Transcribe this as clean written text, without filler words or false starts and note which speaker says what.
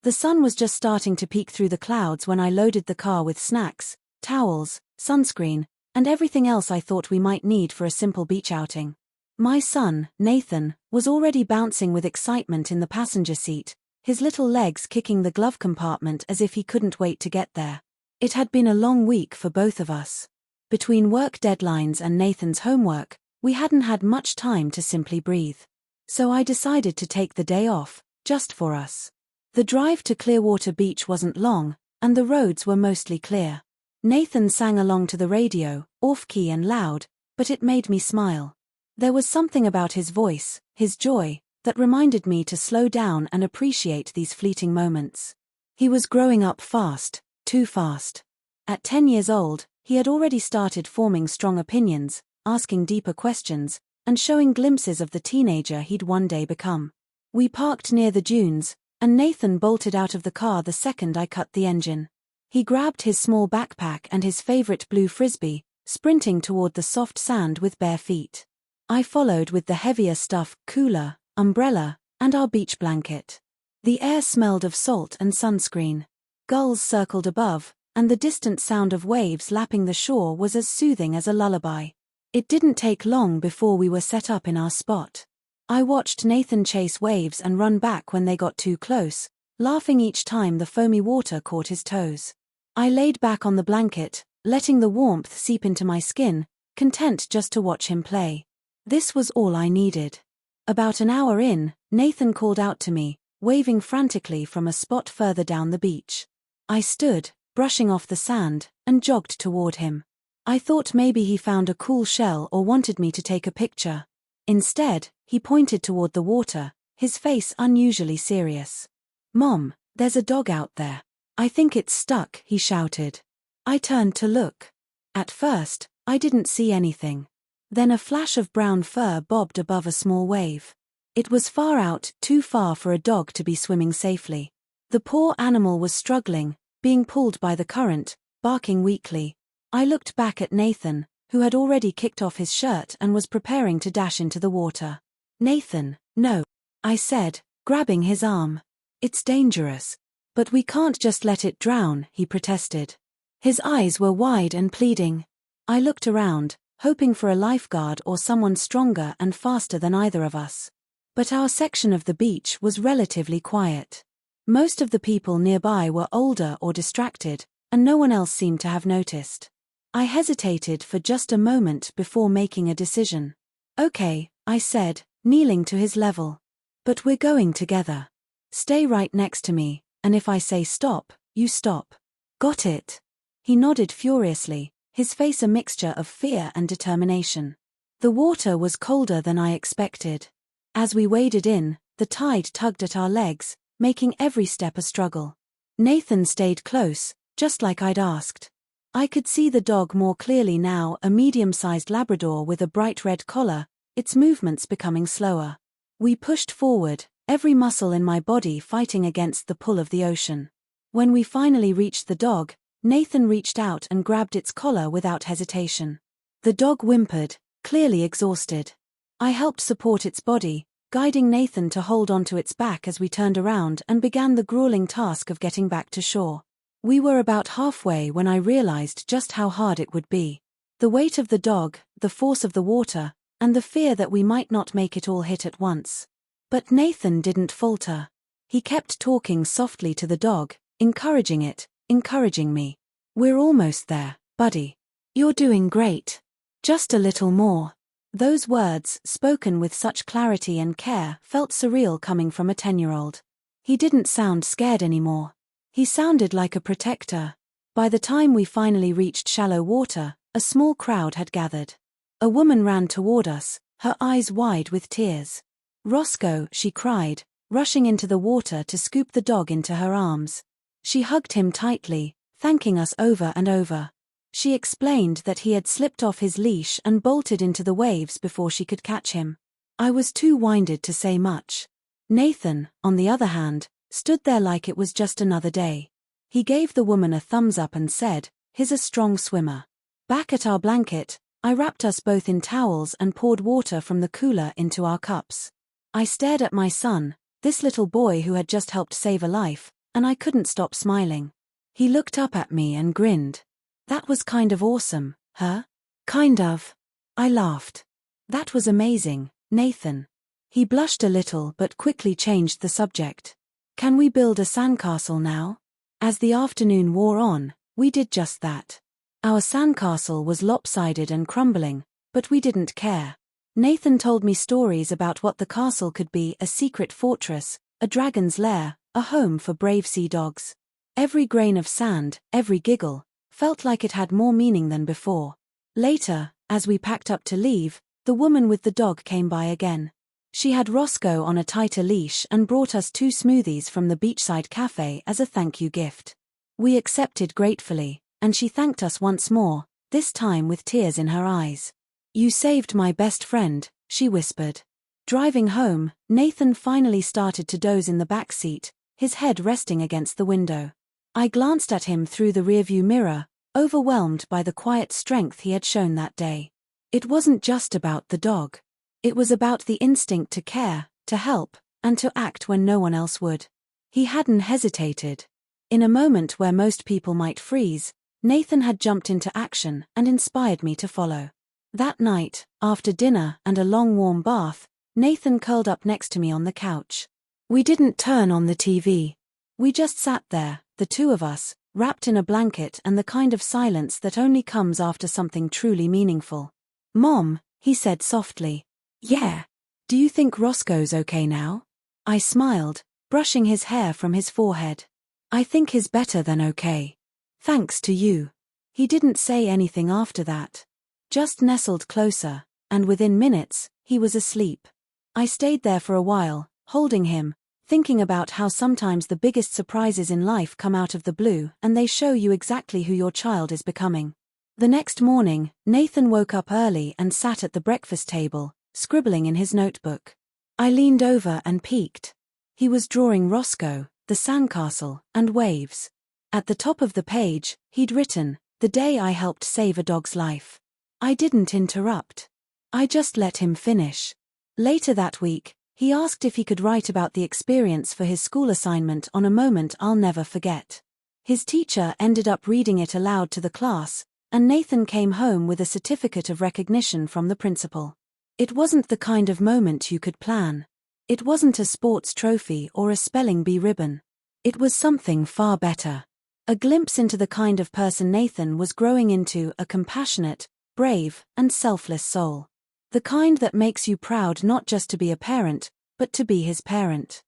Speaker 1: The sun was just starting to peek through the clouds when I loaded the car with snacks, towels, sunscreen, and everything else I thought we might need for a simple beach outing. My son, Nathan, was already bouncing with excitement in the passenger seat, his little legs kicking the glove compartment as if he couldn't wait to get there. It had been a long week for both of us. Between work deadlines and Nathan's homework, we hadn't had much time to simply breathe. So I decided to take the day off, just for us. The drive to Clearwater Beach wasn't long, and the roads were mostly clear. Nathan sang along to the radio, off-key and loud, but it made me smile. There was something about his voice, his joy, that reminded me to slow down and appreciate these fleeting moments. He was growing up fast, too fast. At 10 years old, he had already started forming strong opinions, asking deeper questions, and showing glimpses of the teenager he'd one day become. We parked near the dunes, and Nathan bolted out of the car the second I cut the engine. He grabbed his small backpack and his favorite blue frisbee, sprinting toward the soft sand with bare feet. I followed with the heavier stuff, cooler, umbrella, and our beach blanket. The air smelled of salt and sunscreen. Gulls circled above, and the distant sound of waves lapping the shore was as soothing as a lullaby. It didn't take long before we were set up in our spot. I watched Nathan chase waves and run back when they got too close, laughing each time the foamy water caught his toes. I laid back on the blanket, letting the warmth seep into my skin, content just to watch him play. This was all I needed. About an hour in, Nathan called out to me, waving frantically from a spot further down the beach. I stood, brushing off the sand, and jogged toward him. I thought maybe he found a cool shell or wanted me to take a picture. Instead, he pointed toward the water, his face unusually serious. "Mom, there's a dog out there. I think it's stuck," he shouted. I turned to look. At first, I didn't see anything. Then a flash of brown fur bobbed above a small wave. It was far out, too far for a dog to be swimming safely. The poor animal was struggling, being pulled by the current, barking weakly. I looked back at Nathan, who had already kicked off his shirt and was preparing to dash into the water. "Nathan, no," I said, grabbing his arm. "It's dangerous. But we can't just let it drown," he protested. His eyes were wide and pleading. I looked around, hoping for a lifeguard or someone stronger and faster than either of us. But our section of the beach was relatively quiet. Most of the people nearby were older or distracted, and no one else seemed to have noticed. I hesitated for just a moment before making a decision. "Okay," I said, kneeling to his level. "But we're going together. Stay right next to me, and if I say stop, you stop. Got it?" He nodded furiously, his face a mixture of fear and determination. The water was colder than I expected. As we waded in, the tide tugged at our legs, making every step a struggle. Nathan stayed close, just like I'd asked. I could see the dog more clearly now, a medium-sized Labrador with a bright red collar, its movements becoming slower. We pushed forward, every muscle in my body fighting against the pull of the ocean. When we finally reached the dog, Nathan reached out and grabbed its collar without hesitation. The dog whimpered, clearly exhausted. I helped support its body, guiding Nathan to hold onto its back as we turned around and began the grueling task of getting back to shore. We were about halfway when I realized just how hard it would be. The weight of the dog, the force of the water, and the fear that we might not make it all hit at once. But Nathan didn't falter. He kept talking softly to the dog, encouraging it, encouraging me. "We're almost there, buddy. You're doing great. Just a little more." Those words, spoken with such clarity and care, felt surreal coming from a 10-year-old. He didn't sound scared anymore. He sounded like a protector. By the time we finally reached shallow water, a small crowd had gathered. A woman ran toward us, her eyes wide with tears. "Roscoe," she cried, rushing into the water to scoop the dog into her arms. She hugged him tightly, thanking us over and over. She explained that he had slipped off his leash and bolted into the waves before she could catch him. I was too winded to say much. Nathan, on the other hand, stood there like it was just another day. He gave the woman a thumbs up and said, "He's a strong swimmer." Back at our blanket, I wrapped us both in towels and poured water from the cooler into our cups. I stared at my son, this little boy who had just helped save a life, and I couldn't stop smiling. He looked up at me and grinned. That was kind of awesome, huh? Kind of. I laughed. That was amazing, Nathan. He blushed a little but quickly changed the subject. Can we build a sandcastle now? As the afternoon wore on, we did just that. Our sandcastle was lopsided and crumbling, but we didn't care. Nathan told me stories about what the castle could be: a secret fortress, a dragon's lair, a home for brave sea dogs. Every grain of sand, every giggle, felt like it had more meaning than before. Later, as we packed up to leave, the woman with the dog came by again. She had Roscoe on a tighter leash and brought us 2 smoothies from the beachside cafe as a thank you gift. We accepted gratefully, and she thanked us once more, this time with tears in her eyes. You saved my best friend, she whispered. Driving home, Nathan finally started to doze in the back seat, his head resting against the window. I glanced at him through the rearview mirror, overwhelmed by the quiet strength he had shown that day. It wasn't just about the dog. It was about the instinct to care, to help, and to act when no one else would. He hadn't hesitated. In a moment where most people might freeze, Nathan had jumped into action and inspired me to follow. That night, after dinner and a long warm bath, Nathan curled up next to me on the couch. We didn't turn on the TV. We just sat there, the 2 of us, wrapped in a blanket and the kind of silence that only comes after something truly meaningful. Mom, he said softly. Yeah. Do you think Roscoe's okay now? I smiled, brushing his hair from his forehead. I think he's better than okay. Thanks to you. He didn't say anything after that. Just nestled closer, and within minutes, he was asleep. I stayed there for a while, holding him, thinking about how sometimes the biggest surprises in life come out of the blue and they show you exactly who your child is becoming. The next morning, Nathan woke up early and sat at the breakfast table, scribbling in his notebook. I leaned over and peeked. He was drawing Roscoe, the sandcastle, and waves. At the top of the page, he'd written, "The day I helped save a dog's life." I didn't interrupt. I just let him finish. Later that week, he asked if he could write about the experience for his school assignment on a moment I'll never forget. His teacher ended up reading it aloud to the class, and Nathan came home with a certificate of recognition from the principal. It wasn't the kind of moment you could plan. It wasn't a sports trophy or a spelling bee ribbon. It was something far better. A glimpse into the kind of person Nathan was growing into: a compassionate, brave, and selfless soul. The kind that makes you proud not just to be a parent, but to be his parent.